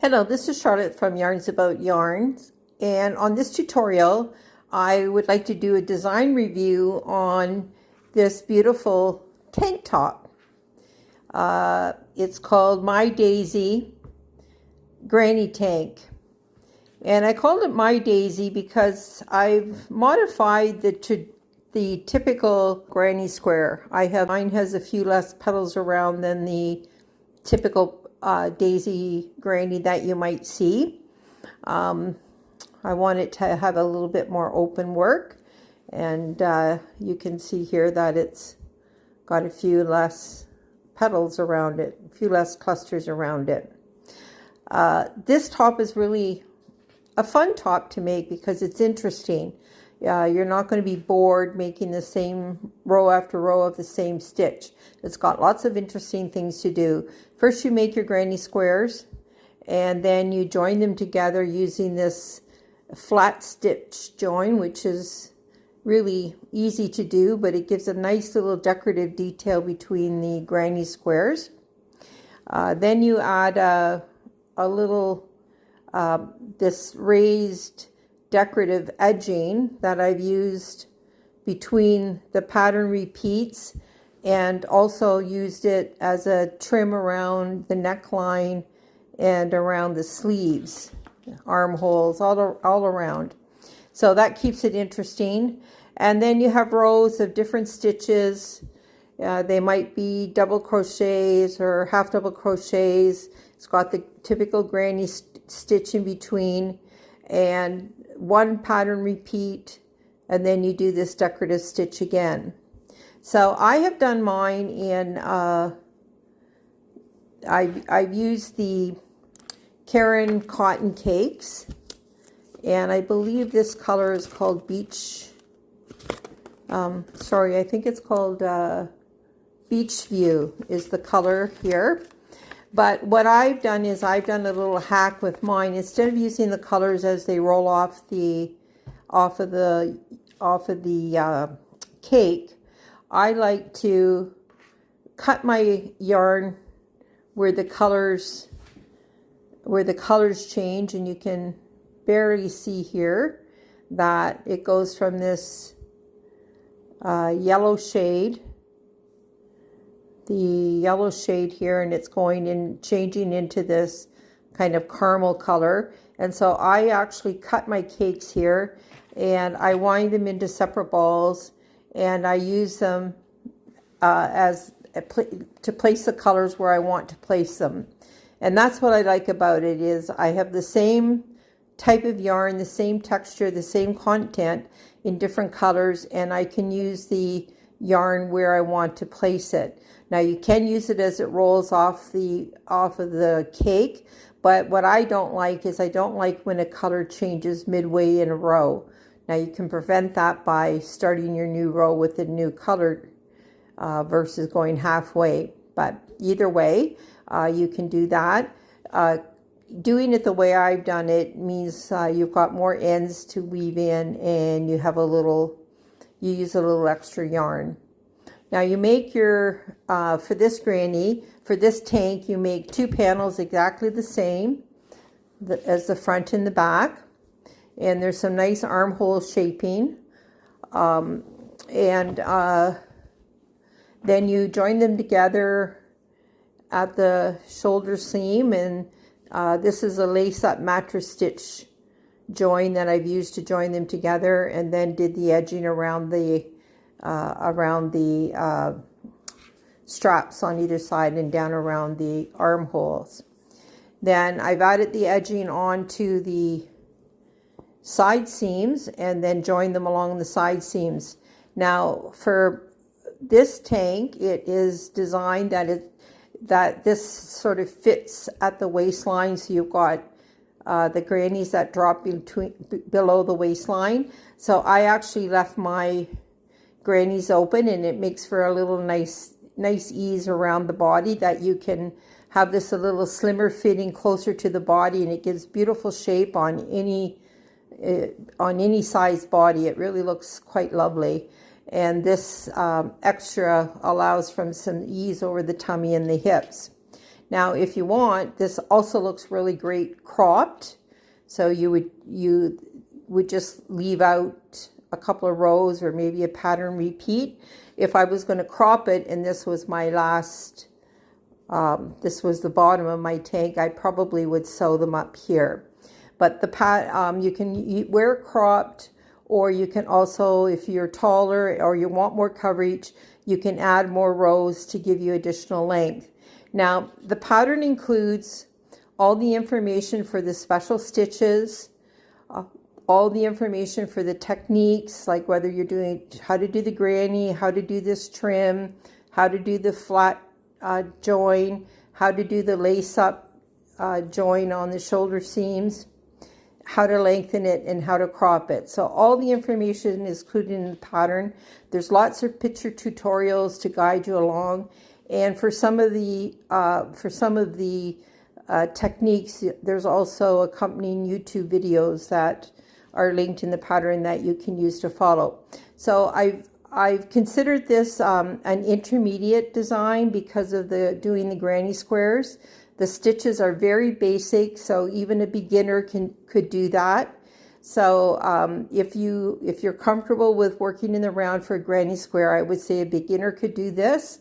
Hello, this is Charlotte from Yarns About Yarns, and on this tutorial I would like to do a design review on this beautiful tank top. It's called My Daisy Granny Tank, and I called it My Daisy because I've modified the typical granny square. Mine has a few less petals around than the typical daisy granny that you might see. I want it to have a little bit more open work, and you can see here that it's got a few less petals around it, a few less clusters around it. This top is really a fun top to make because it's interesting. You're not going to be bored making the same row after row of the same stitch. It's got lots of interesting things to do. First you make your granny squares, and then you join them together using this flat stitch join, which is really easy to do, but it gives a nice little decorative detail between the granny squares. Then you add a little this raised decorative edging that I've used between the pattern repeats, and also used it as a trim around the neckline and around the sleeves, armholes, all around. So that keeps it interesting. And then you have rows of different stitches. They might be double crochets or half double crochets. It's got the typical granny stitch in between, and one pattern repeat, and then you do this decorative stitch again. So I have done mine in I've used the Caron cotton cakes, and I believe this color is called beach, I think it's called Beach View is the color here. But what I've done is I've done a little hack with mine. Instead of using the colors as they roll off of the cake, I like to cut my yarn where the colors change, and you can barely see here that it goes from this yellow shade, the yellow shade here, and it's going in, changing into this kind of caramel color. And so I actually cut my cakes here, and I wind them into separate balls, and I use them to place the colors where I want to place them. And that's what I like about it, is I have the same type of yarn, the same texture, the same content in different colors, and I can use the yarn where I want to place it. Now you can use it as it rolls off of the cake, but what I don't like is I don't like when a color changes midway in a row. Now you can prevent that by starting your new row with a new color versus going halfway. But either way, you can do that. Doing it the way I've done it means you've got more ends to weave in, and you use a little extra yarn. Now you make your, for this tank, you make two panels exactly the same as the front and the back. And there's some nice armhole shaping. Then you join them together at the shoulder seam, and this is a lace-up mattress stitch join that I've used to join them together, and then did the edging around the straps on either side and down around the armholes. Then I've added the edging onto the side seams and then joined them along the side seams. Now for this tank, it is designed that this sort of fits at the waistline, so you've got the grannies that drop below the waistline. So I actually left my grannies open, and it makes for a little nice ease around the body, that you can have this a little slimmer fitting closer to the body, and it gives beautiful shape on any size body. It really looks quite lovely. And this extra allows from some ease over the tummy and the hips. Now, if you want, this also looks really great cropped. So you would just leave out a couple of rows or maybe a pattern repeat. If I was going to crop it and this was my last, this was the bottom of my tank, I probably would sew them up here. But you can wear it cropped, or you can also, if you're taller or you want more coverage, you can add more rows to give you additional length. Now, the pattern includes all the information for the special stitches, all the information for the techniques, like whether you're doing, how to do the granny, how to do this trim, how to do the flat join, how to do the lace up join on the shoulder seams, how to lengthen it, and how to crop it. So all the information is included in the pattern. There's lots of picture tutorials to guide you along. And for some of the techniques, there's also accompanying YouTube videos that are linked in the pattern that you can use to follow. So I've considered this an intermediate design because of doing the granny squares. The stitches are very basic, so even a beginner could do that. So if you're comfortable with working in the round for a granny square, I would say a beginner could do this.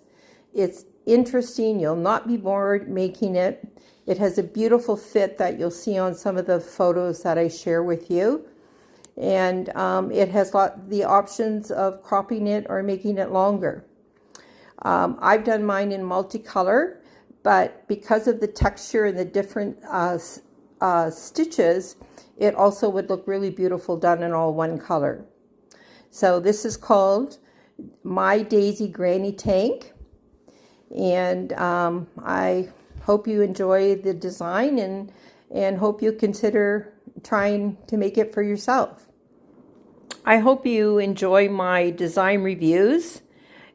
It's interesting. You'll not be bored making it. It has a beautiful fit that you'll see on some of the photos that I share with you. And it has the options of cropping it or making it longer. I've done mine in multicolor, but because of the texture and the different stitches, it also would look really beautiful done in all one color. So this is called My Daisy Granny Tank. And I hope you enjoy the design and hope you consider trying to make it for yourself. I hope you enjoy my design reviews,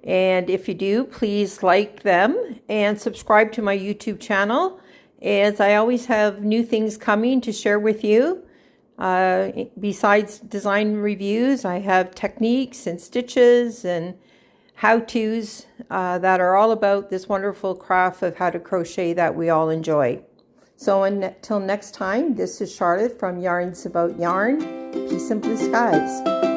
and if you do, please like them and subscribe to my YouTube channel, as I always have new things coming to share with you. Besides design reviews, I have techniques and stitches and how-tos that are all about this wonderful craft of how to crochet that we all enjoy. So until next time, this is Charlotte from Yarns About Yarn. Peace and blue skies.